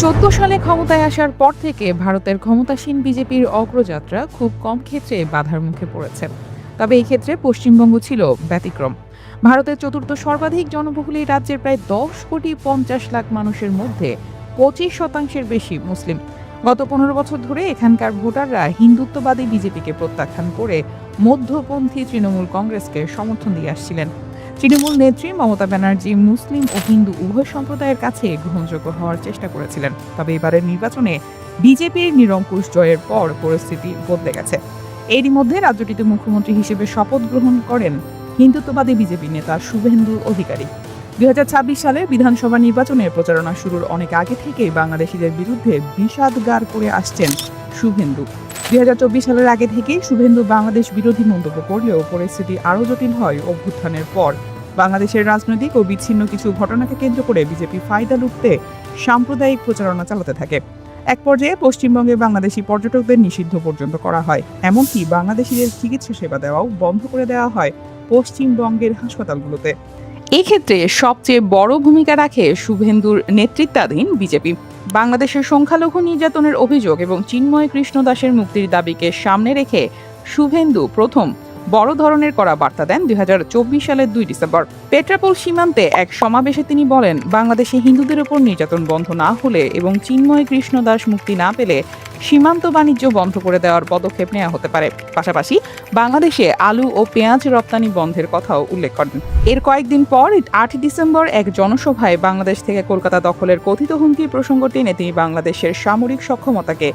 সালে ক্ষমতায় আসার পর থেকে ভারতের ক্ষমতাসীন বিজেপির অগ্রযাত্রা খুব কম ক্ষেত্রে বাধার মুখে পড়েছে। তবে এই ক্ষেত্রে পশ্চিমবঙ্গ ছিল ব্যতিক্রম। ভারতের চতুর্থ সর্বাধিক জনবহুল এই রাজ্যের প্রায় 10,50,00,000 মানুষের মধ্যে 25% বেশি মুসলিম। গত 15 বছর ধরে এখানকার ভোটাররা হিন্দুত্ববাদী বিজেপিকে প্রত্যাখ্যান করে মধ্যপন্থী তৃণমূল কংগ্রেসকে সমর্থন দিয়ে আসছিলেন। তৃণমূল নেত্রী মমতা ব্যানার্জি মুসলিম ও হিন্দু উভয় সম্প্রদায়ের কাছে গ্রহণযোগ্য হওয়ার চেষ্টা করেছিলেন। তবে এবারের নির্বাচনে বিজেপির নিরঙ্কুশ জয়ের পর পরিস্থিতি বদলে গেছে। এরই মধ্যে রাজ্যটিতে মুখ্যমন্ত্রী হিসেবে শপথ গ্রহণ করেন হিন্দুত্ববাদী বিজেপি নেতা শুভেন্দু অধিকারী। 2026 সালের বিধানসভা নির্বাচনের প্রচারণা শুরুর অনেক আগে থেকেই বাংলাদেশিদের বিরুদ্ধে বিষাদগার করে আসছেন শুভেন্দু। 2024 সালের আগে থেকেই শুভেন্দু বাংলাদেশ বিরোধী মন্তব্য করলেও পরিস্থিতি আরও জটিল হয় অভ্যুত্থানের পর। বাংলাদেশের রাজনৈতিক ও বিচ্ছিন্ন কিছু ঘটনাকে কেন্দ্র করে বিজেপি ফায়দা লুটতে সাম্প্রদায়িক প্রচারণা চালাতে থাকে। এক পর্যায়ে পশ্চিমবঙ্গে বাংলাদেশি পর্যটকদের নিষিদ্ধ পর্যন্ত করা হয়। এমনকি বাংলাদেশিদের চিকিৎসা সেবা দেওয়াও বন্ধ করে দেওয়া হয় পশ্চিমবঙ্গের হাসপাতালগুলোতে। এক্ষেত্রে সবচেয়ে বড় ভূমিকা রাখে শুভেন্দুর নেতৃত্বাধীন বিজেপি। বাংলাদেশের সংখ্যালঘু নির্যাতনের অভিযোগ এবং চিন্ময় কৃষ্ণ দাসের মুক্তির দাবিকে সামনে রেখে শুভেন্দু প্রথম বড় ধরনের করা বার্তা দেন 2024 সালের 2 ডিসেম্বর। পেট্রাপোল সীমান্তে এক সমাবেশে তিনি বলেন, বাংলাদেশে হিন্দুদের উপর নির্যাতন বন্ধ না হলে এবং চিন্ময় কৃষ্ণ দাস মুক্তি না পেলে সীমান্ত বাণিজ্য বন্ধ করে দেওয়ার পদক্ষেপ নেওয়া হতে পারে। পাশাপাশি বাংলাদেশে আলু ও পেঁয়াজ রপ্তানি বন্ধের কথাও উল্লেখ করেন। এর কয়েকদিন পর 8 ডিসেম্বর এক জনসভায় বাংলাদেশ থেকে কলকাতা দখলের কথিত হুমকির প্রসঙ্গ টেনে তিনি বাংলাদেশের সামরিক সক্ষমতাকে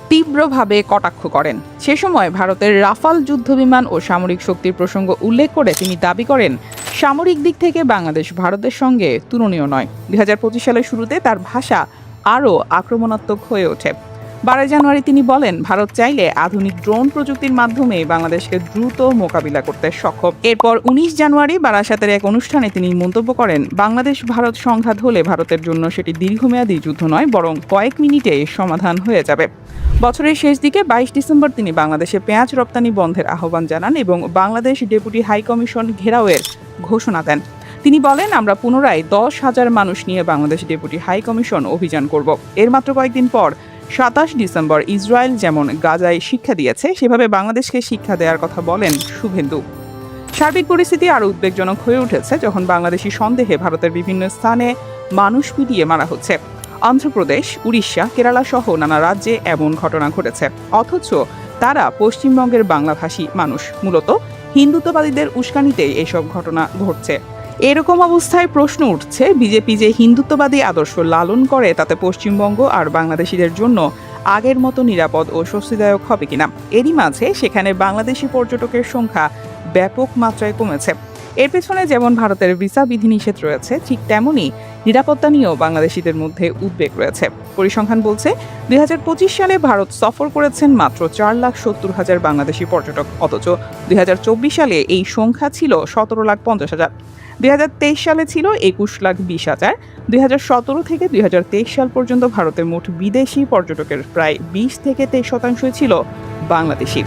তীব্রভাবে কটাক্ষ করেন। সে সময় ভারতের রাফাল যুদ্ধবিমান ও সামরিক শক্তির প্রসঙ্গ উল্লেখ করে তিনি দাবি করেন, সামরিক দিক থেকে বাংলাদেশ ভারতের সঙ্গে তুলনীয় নয়। 2025 সালের শুরুতে তার ভাষা আরও আক্রমণাত্মক হয়ে ওঠে। 12 জানুয়ারি তিনি বলেন, ভারত চাইলে আধুনিক ড্রোন প্রযুক্তির মাধ্যমে বাংলাদেশকে দ্রুত মোকাবিলা করতে সক্ষম। এরপর 19 জানুয়ারি বারাসাতের এক অনুষ্ঠানে তিনি মন্তব্য করেন, বাংলাদেশ ভারত সংঘাত হলে ভারতের জন্য সেটি দীর্ঘমেয়াদী যুদ্ধ নয়, বরং কয়েক মিনিটে সমাধান হয়ে যাবে। বছরের শেষ দিকে 22 ডিসেম্বর তিনি বাংলাদেশে পেঁয়াজ রপ্তানি বন্ধের আহ্বান জানান এবং বাংলাদেশ ডেপুটি হাই কমিশন ঘেরাওয়ের ঘোষণা দেন। তিনি বলেন, আমরা পুনরায় 10,000 মানুষ নিয়ে বাংলাদেশ ডেপুটি হাই কমিশন অভিযান করব। এর মাত্র কয়েকদিন পর 27 ডিসেম্বর ইসরায়েল যেমন গাজায় শিক্ষা দিয়েছে, সেভাবে বাংলাদেশকে শিক্ষা দেওয়ার কথা বলেন শুভেন্দু। সার্বিক পরিস্থিতি আরও উদ্বেগজনক হয়ে উঠেছে যখন বাংলাদেশি সন্দেহে ভারতের বিভিন্ন স্থানে মানুষ পিটিয়ে মারা হচ্ছে। অন্ধ্রপ্রদেশ, উড়িষ্যা, কেরালা সহ নানা রাজ্যে এমন ঘটনা ঘটেছে, অথচ তারা পশ্চিমবঙ্গের বাংলাভাষী মানুষ। মূলত হিন্দুত্ববাদীদের উস্কানিতেই এসব ঘটনা ঘটছে। এরকম অবস্থায় প্রশ্ন উঠছে, বিজেপি যে হিন্দুত্ববাদী আদর্শ লালন করে তাতে পশ্চিমবঙ্গ আর বাংলাদেশিদের জন্য আগের মতো নিরাপদ ও স্বস্তিদায়ক হবে কিনা। এরই মাঝে সেখানে বাংলাদেশি পর্যটকের সংখ্যা ব্যাপক মাত্রায় কমেছে। এর পেছনে যেমন ভারতের ভিসা বিধিনিষেধ রয়েছে, ঠিক তেমনই নিরাপত্তা নিয়েও বাংলাদেশিদের মধ্যে উদ্বেগ রয়েছে। পরিসংখ্যান বলছে 2025 সালে ভারত সফর করেছেন মাত্র 4,70,000 বাংলাদেশি পর্যটক, অথচ 2024 সালে এই সংখ্যা ছিল 17,50,000। 2023 সালে ছিল 21,20,000। 2017 থেকে 2023 সাল পর্যন্ত ভারতের মোট বিদেশি পর্যটকের প্রায় 20 থেকে 23% ছিল বাংলাদেশি।